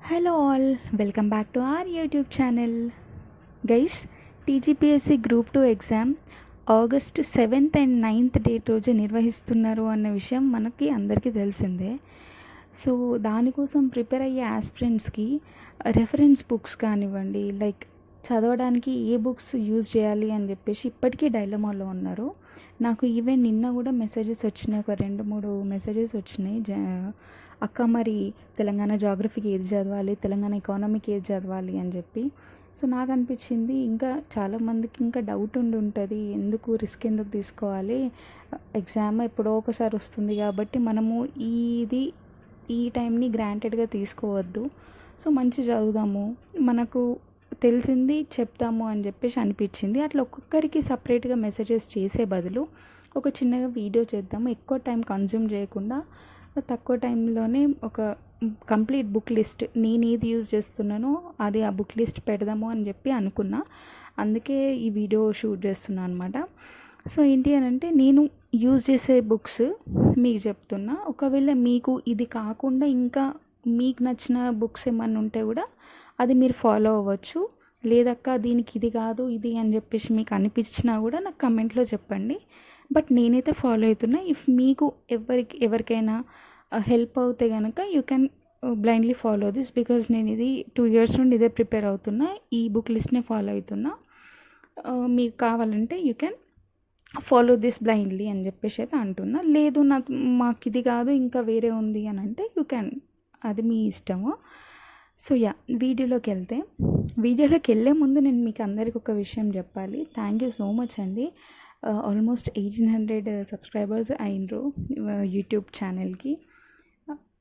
Hello all, welcome back to our YouTube channel. Guys, TGPSC group 2 exam August 7th and 9th date రోజు నిర్వహిస్తున్నారు అన్న విషయం మనకి అందరికీ తెలిసిందే. సో దానికోసం ప్రిపేర్ అయ్యే ఆస్పిరెంట్స్కి రెఫరెన్స్ బుక్స్ కానివ్వండి, లైక్ చదవడానికి ఏ బుక్స్ యూజ్ చేయాలి అని చెప్పేసి ఇప్పటికీ డైలమాలో ఉన్నారు. నాకు ఈవెన్ నిన్న కూడా మెసేజెస్ వచ్చినాయి, ఒక 2-3 మెసేజెస్ వచ్చినాయి. అక్క, మరి తెలంగాణ జాగ్రఫీకి ఏది చదవాలి, తెలంగాణ ఎకానమీకి ఏది చదవాలి అని చెప్పి. సో నాకు అనిపించింది, ఇంకా చాలామందికి ఇంకా డౌట్ ఉంటుంది, ఎందుకు రిస్క్ ఎందుకు తీసుకోవాలి, ఎగ్జామ్ ఎప్పుడో ఒకసారి వస్తుంది కాబట్టి మనము ఈ టైంని గ్రాంటెడ్గా తీసుకోవద్దు. సో మంచి చదువుదాము, మనకు తెలిసింది చెప్తాము అని చెప్పేసి అనిపించింది. అట్లా ఒక్కొక్కరికి సపరేట్గా మెసేజెస్ చేసే బదులు ఒక చిన్నగా వీడియో చేద్దాము, ఎక్కువ టైం కన్జ్యూమ్ చేయకుండా తక్కువ టైంలోనే ఒక కంప్లీట్ బుక్ లిస్ట్, నేను ఏది యూజ్ చేస్తున్నానో అది ఆ బుక్ లిస్ట్ పెడదాము అని చెప్పి అనుకున్నా. అందుకే ఈ వీడియో షూట్ చేస్తున్నాను అనమాట. సో ఏంటి అని అంటే, నేను యూజ్ చేసే బుక్స్ మీకు చెప్తున్నా. ఒకవేళ మీకు ఇది కాకుండా ఇంకా మీకు నచ్చిన బుక్స్ ఏమన్నా ఉంటే కూడా అది మీరు ఫాలో అవ్వచ్చు. లేదక్క దీనికి ఇది కాదు ఇది అని చెప్పేసి మీకు అనిపించినా కూడా నాకు కమెంట్లో చెప్పండి. బట్ నేనైతే ఫాలో అవుతున్నా. ఇఫ్ మీకు ఎవరికైనా హెల్ప్ అవుతే కనుక you can blindly follow this, because నేను ఇది 2 years నుండి ఇదే ప్రిపేర్ అవుతున్నా, ఈ బుక్ లిస్ట్నే ఫాలో అవుతున్నా. మీకు కావాలంటే you can follow this blindly అని చెప్పేసి అయితే అంటున్నా. లేదు మాకు ఇది కాదు ఇంకా వేరే ఉంది అని అంటే యూ క్యాన్, అది మీ ఇష్టము. సో వీడియోలోకి వెళ్ళే ముందు నేను మీకు అందరికి ఒక విషయం చెప్పాలి. థ్యాంక్ యూ సో మచ్ అండి. ఆల్మోస్ట్ 1800 సబ్స్క్రైబర్స్ అయినరు యూట్యూబ్ ఛానల్కి.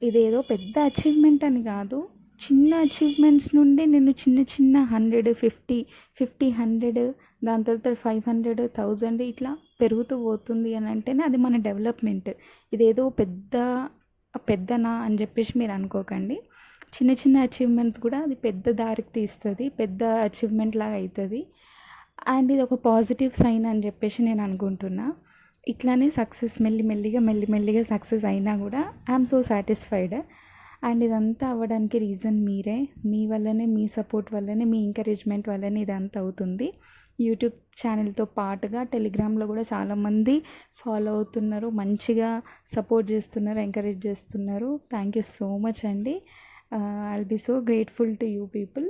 ఇదేదో పెద్ద అచీవ్మెంట్ అని కాదు, చిన్న అచీవ్మెంట్స్ నుండి నేను చిన్న 100, 50, 100, దాని తర్వాత 500, 1000 ఇట్లా పెరుగుతూ పోతుంది అని అంటేనే అది మన డెవలప్మెంట్. ఇదేదో పెద్దనా అని చెప్పేసి మీరు అనుకోకండి. చిన్న అచీవ్మెంట్స్ కూడా అది పెద్ద దారికి తీస్తుంది, పెద్ద అచీవ్మెంట్ లాగా అవుతుంది. అండ్ ఇది ఒక పాజిటివ్ సైన్ అని చెప్పేసి నేను అనుకుంటున్నా. ఇట్లానే సక్సెస్ మెల్లిమెల్లిగా సక్సెస్ అయినా కూడా ఐఎమ్ సో సాటిస్ఫైడ్. అండ్ ఇదంతా అవ్వడానికి రీజన్ మీరే, మీ వల్లనే, మీ సపోర్ట్ వల్లనే, మీ ఎంకరేజ్మెంట్ వల్లనే ఇదంతా అవుతుంది. యూట్యూబ్ ఛానల్తో పాటుగా టెలిగ్రామ్లో కూడా చాలామంది ఫాలో అవుతున్నారు, మంచిగా సపోర్ట్ చేస్తున్నారు, ఎంకరేజ్ చేస్తున్నారు. థ్యాంక్ యూ సో మచ్ అండి. I'll be so grateful to you people.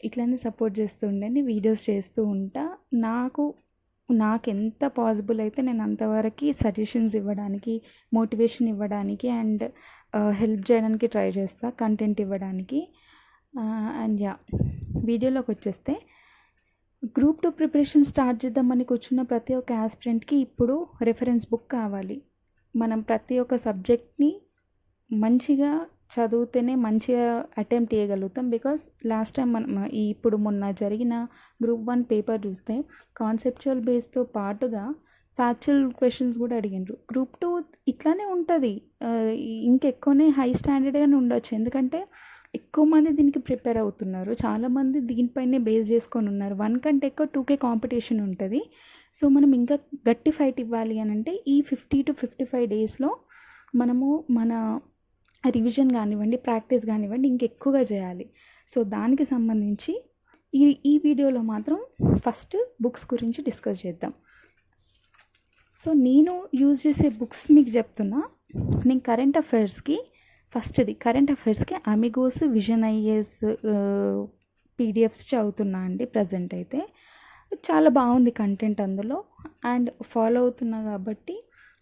ఇట్లానే సపోర్ట్ చేస్తూ ఉండండి, వీడియోస్ చేస్తూ ఉంటా. నాకు ఎంత పాసిబుల్ అయితే నేను అంతవరకు సజెషన్స్ ఇవ్వడానికి, మోటివేషన్ ఇవ్వడానికి అండ్ హెల్ప్ చేయడానికి ట్రై చేస్తా, కంటెంట్ ఇవ్వడానికి. అండ్ వీడియోలోకి వచ్చేస్తే, గ్రూప్ 2 ప్రిపరేషన్ స్టార్ట్ చేద్దామని కూర్చున్న ప్రతి ఒక్క ఆస్పిరెంట్కి ఇప్పుడు రెఫరెన్స్ బుక్ కావాలి. మనం ప్రతి ఒక్క సబ్జెక్ట్ని మంచిగా చదివితేనే మంచిగా అటెంప్ట్ చేయగలుగుతాం. బికాస్ లాస్ట్ టైం ఇప్పుడు మొన్న జరిగిన గ్రూప్ 1 పేపర్ చూస్తే కాన్సెప్చువల్ బేస్తో పాటుగా ఫ్యాక్చువల్ క్వశ్చన్స్ కూడా అడిగినారు. గ్రూప్ 2 ఇట్లానే ఉంటుంది, ఇంకెక్కువనే హై స్టాండర్డ్గానే ఉండొచ్చు, ఎందుకంటే ఎక్కువ మంది దీనికి ప్రిపేర్ అవుతున్నారు, చాలామంది దీనిపైనే బేస్ చేసుకొని ఉన్నారు. 1 కంటే ఎక్కువ 2K కాంపిటీషన్ ఉంటుంది. సో మనం ఇంకా గట్టి ఫైట్ ఇవ్వాలి అని అంటే ఈ 50 to 55 డేస్లో మనము మన రివిజన్ కానివ్వండి, ప్రాక్టీస్ కానివ్వండి ఇంకెక్కువగా చేయాలి. సో దానికి సంబంధించి ఈ వీడియోలో మాత్రం ఫస్ట్ బుక్స్ గురించి డిస్కస్ చేద్దాం. సో నేను యూజ్ చేసే బుక్స్ మీకు చెప్తున్నా. నేను కరెంట్ అఫైర్స్కి అమిగోస్, విజన్ ఐఏఎస్ పీడిఎఫ్స్ చదువుతున్నా అండి ప్రజెంట్ అయితే. చాలా బాగుంది కంటెంట్ అందులో, అండ్ ఫాలో అవుతున్నా కాబట్టి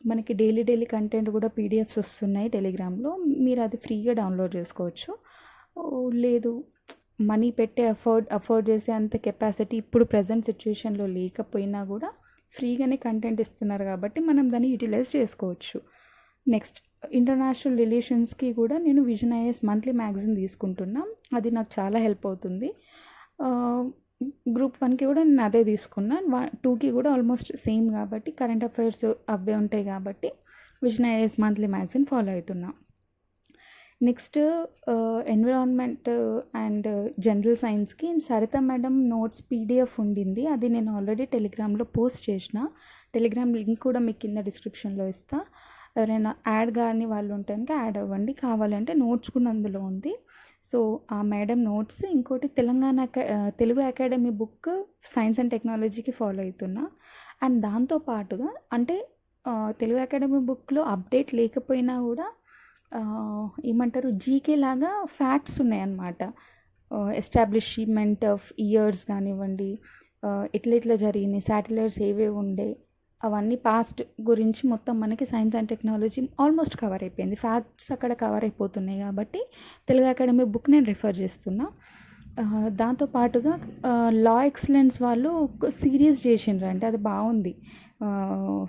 మనకి డైలీ కంటెంట్ కూడా పీడిఎఫ్స్ వస్తున్నాయి టెలిగ్రామ్లో, మీరు అది ఫ్రీగా డౌన్లోడ్ చేసుకోవచ్చు. లేదు మనీ పెట్టే అఫోర్డ్ చేసే అంత కెపాసిటీ ఇప్పుడు ప్రజెంట్ సిచ్యువేషన్లో లేకపోయినా కూడా ఫ్రీగానే కంటెంట్ ఇస్తున్నారు కాబట్టి మనం దాన్ని యూటిలైజ్ చేసుకోవచ్చు. నెక్స్ట్, ఇంటర్నేషనల్ రిలేషన్స్కి కూడా నేను విజన్ ఐఏఎస్ మంత్లీ మ్యాగజైన్ తీసుకుంటున్నా, అది నాకు చాలా హెల్ప్ అవుతుంది. గ్రూప్ 1కి కూడా నేను అదే తీసుకున్నా, 2కి కూడా ఆల్మోస్ట్ సేమ్ కాబట్టి కరెంట్ అఫైర్స్ అవే ఉంటాయి కాబట్టి Vision IAS monthly magazine follow అవుతున్నా. నెక్స్ట్, ఎన్విరాన్మెంట్ అండ్ జనరల్ సైన్స్కి సరిత మేడం నోట్స్ పీడిఎఫ్ ఉండింది, అది నేను ఆల్రెడీ టెలిగ్రామ్లో పోస్ట్ చేసిన. టెలిగ్రామ్ లింక్ కూడా మీకు కింద డిస్క్రిప్షన్లో ఇస్తా. ఎవరైనా యాడ్ కానీ వాళ్ళు ఉంటే కనుక యాడ్ అవ్వండి, కావాలంటే నోట్స్ కూడా అందులో ఉంది. సో ఆ మేడం నోట్స్, ఇంకోటి Telugu academy book science and టెక్నాలజీకి ఫాలో అవుతున్నా. అండ్ దాంతో పాటుగా అంటే తెలుగు అకాడమీ బుక్లో అప్డేట్ లేకపోయినా కూడా ఏమంటారు జీకే లాగా ఫ్యాక్ట్స్ ఉన్నాయన్నమాట. ఎస్టాబ్లిష్మెంట్ ఆఫ్ ఇయర్స్ కానివ్వండి, ఇట్లా జరిగినాయి, శాటిలైట్స్ ఏవేవి ఉండే, అవన్నీ పాస్ట్ గురించి మొత్తం మనకి science and technology almost cover అయిపోయింది. ఫ్యాక్ట్స్ అక్కడ కవర్ అయిపోతున్నాయి కాబట్టి తెలుగు అకాడమీ బుక్ నేను రిఫర్ చేస్తున్నా. దాంతోపాటుగా లా ఎక్సలెన్స్ వాళ్ళు సిరీస్ చేసిండ్రు, అంటే అది బాగుంది.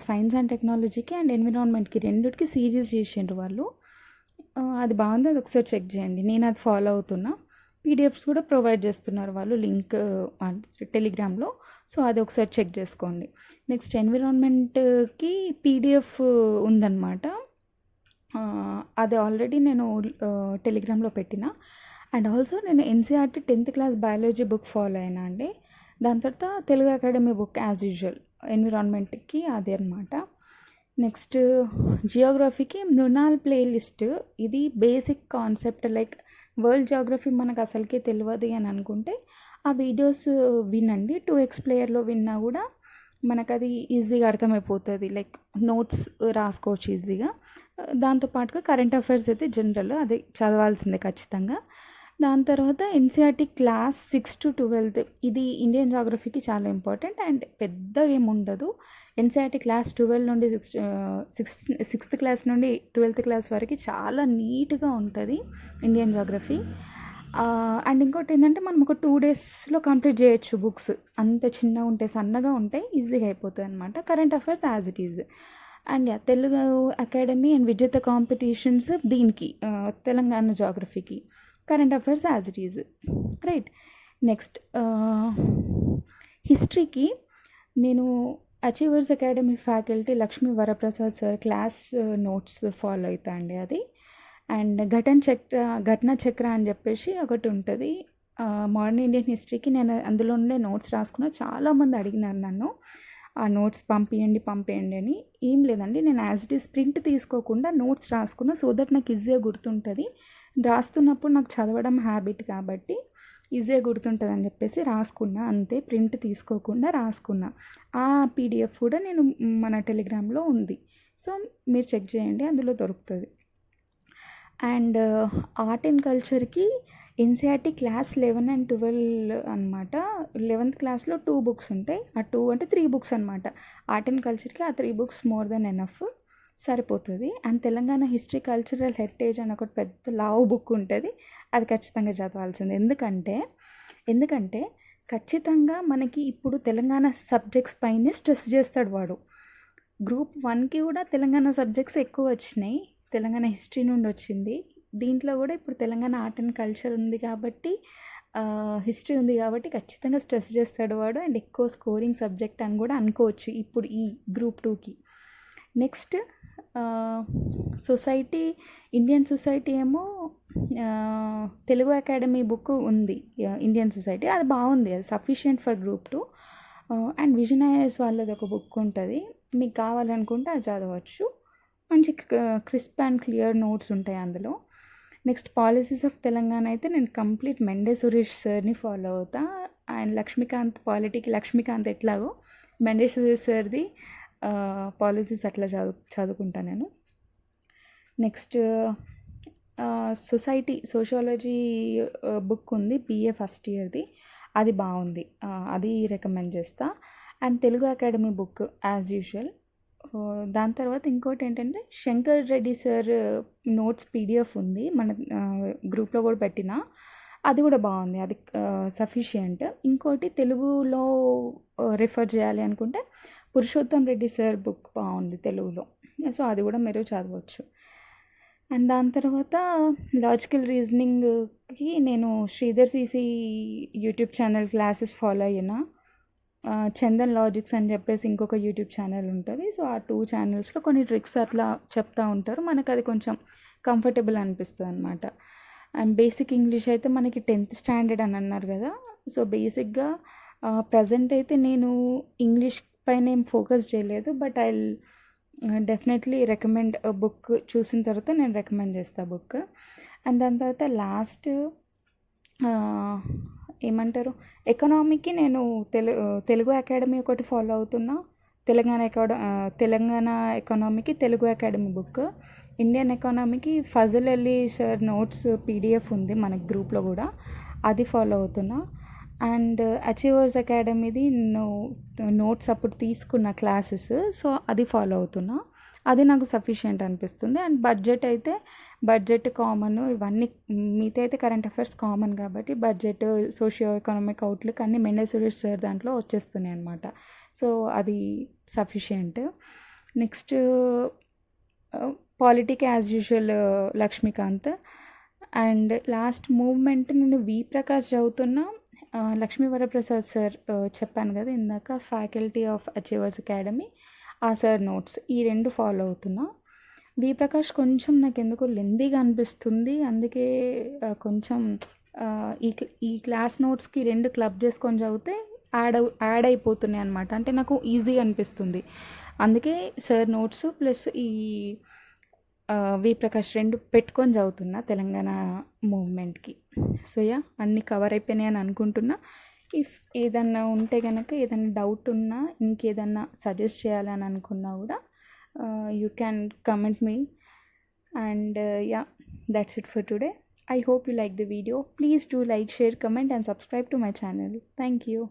సైన్స్ అండ్ టెక్నాలజీకి అండ్ ఎన్విరాన్మెంట్కి రెండిటికి సిరీస్ చేసిండ్రు వాళ్ళు. అది బాగుంది, అది ఒకసారి చెక్ చేయండి. నేను అది ఫాలో అవుతున్నా. పీడిఎఫ్స్ కూడా ప్రొవైడ్ చేస్తున్నారు వాళ్ళు, లింక్ టెలిగ్రామ్లో. సో అది ఒకసారి చెక్ చేసుకోండి. నెక్స్ట్ ఎన్విరాన్మెంట్కి పీడిఎఫ్ ఉందన్నమాట. అది ఆల్రెడీ నేను టెలిగ్రామ్లో పెట్టిన. అండ్ ఆల్సో నేను NCERT 10th class biology book follow అయినా అండి. దాని తర్వాత Telugu academy book as usual ఎన్విరాన్మెంట్కి అది అనమాట. నెక్స్ట్ జియోగ్రఫీకి మృణాల్ ప్లేలిస్ట్. ఇది basic concept, like world geography మనకు అసలుకే తెలియదు అని అనుకుంటే ఆ వీడియోస్ వినండి. 2x ప్లేయర్లో విన్నా కూడా మనకు అది ఈజీగా అర్థమైపోతుంది, లైక్ నోట్స్ రాసుకోవచ్చు ఈజీగా. దాంతోపాటుగా కరెంట్ అఫైర్స్ అయితే జనరల్ అది చదవాల్సిందే ఖచ్చితంగా. దాని తర్వాత ఎన్సీఆర్టీ క్లాస్ 6 to 12, ఇది ఇండియన్ జాగ్రఫీకి చాలా ఇంపార్టెంట్ అండ్ పెద్దగా ఏమి ఉండదు. ఎన్సీఆర్టీ క్లాస్ 12 నుండి 6th క్లాస్ నుండి 12th క్లాస్ వరకు చాలా నీట్గా ఉంటుంది ఇండియన్ జాగ్రఫీ. అండ్ ఇంకోటి ఏంటంటే మనం ఒక 2 daysలో కంప్లీట్ చేయొచ్చు బుక్స్, అంత చిన్నగా ఉంటాయి, సన్నగా ఉంటాయి, ఈజీగా అయిపోతుంది అనమాట. Current affairs as it is. And Telugu academy and Vijetha competitions దీనికి తెలంగాణ జాగ్రఫీకి, current affairs as it is, right. Next హిస్టరీకి నేను achievers academy faculty Lakshmi Varaprasad sir class notes follow అవుతా అండి అది. అండ్ ఘటన చక్ర అని చెప్పేసి ఒకటి ఉంటుంది మోడర్న్ ఇండియన్ హిస్టరీకి. నేను అందులో ఉండే నోట్స్ రాసుకున్నా. చాలామంది అడిగినారు నన్ను ఆ నోట్స్ పంపేయండి అని. ఏం లేదండి, నేను యాజ్ ఇట్ ఈస్ ప్రింట్ తీసుకోకుండా నోట్స్ రాసుకున్నా, సో దట్ నాకు ఈజీగా గుర్తుంటుంది. రాస్తున్నప్పుడు నాకు చదవడం హ్యాబిట్ కాబట్టి ఈజీగా గుర్తుంటుంది అని చెప్పేసి రాసుకున్నా, అంతే. ప్రింట్ తీసుకోకుండా రాసుకున్నా. ఆ పీడిఎఫ్ కూడా నేను మన టెలిగ్రామ్లో ఉంది, సో మీరు చెక్ చేయండి, అందులో దొరుకుతుంది. అండ్ ఆర్ట్ అండ్ కల్చర్కి ఎన్సీఆర్టీ క్లాస్ 11 and 12 అనమాట. 11th క్లాస్లో 2 books ఉంటాయి, ఆ 2 అంటే 3 books అనమాట. ఆర్ట్ అండ్ కల్చర్కి ఆ 3 books మోర్ దెన్ ఎనఫ్, సరిపోతుంది. And Telangana history cultural heritage అని ఒకటి పెద్ద లావు బుక్ ఉంటుంది, అది ఖచ్చితంగా చదవాల్సింది. ఎందుకంటే ఖచ్చితంగా మనకి ఇప్పుడు తెలంగాణ సబ్జెక్ట్స్ పైనే స్ట్రెస్ చేస్తాడు వాడు. Group 1కి కూడా తెలంగాణ సబ్జెక్ట్స్ ఎక్కువ వచ్చినాయి, తెలంగాణ హిస్టరీ నుండి వచ్చింది. దీంట్లో కూడా ఇప్పుడు తెలంగాణ ఆర్ట్ అండ్ కల్చర్ ఉంది కాబట్టి, హిస్టరీ ఉంది కాబట్టి ఖచ్చితంగా స్ట్రెస్ చేస్తాడు వాడు. అండ్ ఎక్కువ స్కోరింగ్ సబ్జెక్ట్ అని కూడా అనుకోవచ్చు ఇప్పుడు ఈ Group 2కి. నెక్స్ట్ సొసైటీ, ఇండియన్ సొసైటీ ఏమో తెలుగు అకాడమీ బుక్ ఉంది, ఇండియన్ సొసైటీ, అది బాగుంది, అది sufficient for Group 2. And vision IAS వాళ్ళది ఒక బుక్ ఉంటుంది, మీకు కావాలనుకుంటే అది చదవచ్చు. మంచి క్రిస్ప్ అండ్ క్లియర్ నోట్స్ ఉంటాయి అందులో. నెక్స్ట్ పాలసీస్ ఆఫ్ తెలంగాణ అయితే నేను కంప్లీట్ మెండే సురేష్ సార్ని ఫాలో అవుతా. అండ్ లక్ష్మీకాంత్ పాలిటీకి లక్ష్మీకాంత్ ఎట్లాగో మెండే సురేష్ సార్ది పాలసీస్ అట్లా చదువుకుంటా నేను. నెక్స్ట్ సోషాలజీ బుక్ ఉంది BA ఫస్ట్ ఇయర్ది, అది బాగుంది, అది రికమెండ్ చేస్తా. And Telugu academy book as usual. దాని తర్వాత ఇంకోటి ఏంటంటే Shankar Reddy sir notes PDF ఉంది, మన గ్రూప్లో కూడా పెట్టిన, అది కూడా బాగుంది, అది సఫిషియంట్. ఇంకోటి తెలుగులో రిఫర్ చేయాలి అనుకుంటే పురుషోత్తం రెడ్డి సార్ బుక్ బాగుంది తెలుగులో, సో అది కూడా మీరు చదవచ్చు. అండ్ దాని తర్వాత లాజికల్ రీజనింగ్కి నేను Sridhar CC YouTube channel classes follow అయినా. చందన్ లాజిక్స్ అని చెప్పేసి ఇంకొక యూట్యూబ్ ఛానల్ ఉంటుంది, సో ఆ 2 ఛానల్స్లో కొన్ని ట్రిక్స్ అట్లా చెప్తూ ఉంటారు, మనకు అది కొంచెం కంఫర్టబుల్ అనిపిస్తుంది అనమాట. అండ్ బేసిక్ ఇంగ్లీష్ అయితే మనకి 10th స్టాండర్డ్ అని అన్నారు కదా, సో బేసిక్గా ప్రజెంట్ అయితే నేను ఇంగ్లీష్ పైన ఏం ఫోకస్ చేయలేదు, but I definitely recommend book. చూసిన తర్వాత నేను రికమెండ్ చేస్తాను బుక్. అండ్ దాని తర్వాత లాస్ట్ ఏమంటారు, ఎకనామీకి నేను తెలుగు అకాడమీ ఒకటి ఫాలో అవుతున్నా. తెలంగాణ ఎకనామీకి తెలుగు అకాడమీ బుక్. ఇండియన్ ఎకానమీకి Fazal Ali sir notes PDF ఉంది మన గ్రూప్లో కూడా, అది ఫాలో అవుతున్నా. అండ్ అచీవర్స్ అకాడమీది నేను నోట్స్ అప్పుడు తీసుకున్న క్లాసెస్, సో అది ఫాలో అవుతున్నా. అది నాకు సఫిషియెంట్ అనిపిస్తుంది. అండ్ బడ్జెట్ కామన్, ఇవన్నీ మిగతా అయితే కరెంట్ అఫైర్స్ కామన్ కాబట్టి బడ్జెట్, సోషియో ఎకనామిక్ అవుట్లుక్ అన్నీ మెండల్ సార్ దాంట్లో వచ్చేస్తున్నాయి అనమాట. సో అది sufficient. Next politic as usual Laxmikanth. And last movement నేను వి ప్రకాష్ చదువుతున్నా. లక్ష్మీ వరప్రసాద్ సార్ చెప్పాను కదా ఇందాక, ఫ్యాకల్టీ ఆఫ్ అచీవర్స్ అకాడమీ, ఆ సార్ నోట్స్, ఈ రెండు ఫాలో అవుతున్నా. వి ప్రకాష్ కొంచెం నాకు ఎందుకో లెందీగా అనిపిస్తుంది, అందుకే కొంచెం ఈ క్లాస్ నోట్స్కి రెండు క్లబ్ చేసుకొని చదివితే యాడ్ అయిపోతున్నాయి అనమాట. అంటే నాకు ఈజీ అనిపిస్తుంది, అందుకే సార్ నోట్స్ ప్లస్ ఈ వి ప్రకాష్ రెండు పెట్టుకొని చదువుతున్నా తెలంగాణ మూవ్మెంట్కి. సో అన్నీ కవర్ అయిపోయినాయి అని అనుకుంటున్నా. ఇఫ్ ఏదన్నా ఉంటే కనుక, ఏదైనా డౌట్ ఉన్నా, ఇంకేదన్నా సజెస్ట్ చేయాలని అనుకున్నా కూడా you can comment me. And that's it for today. I hope you like the video. Please do like, share, comment and subscribe to my channel. Thank you.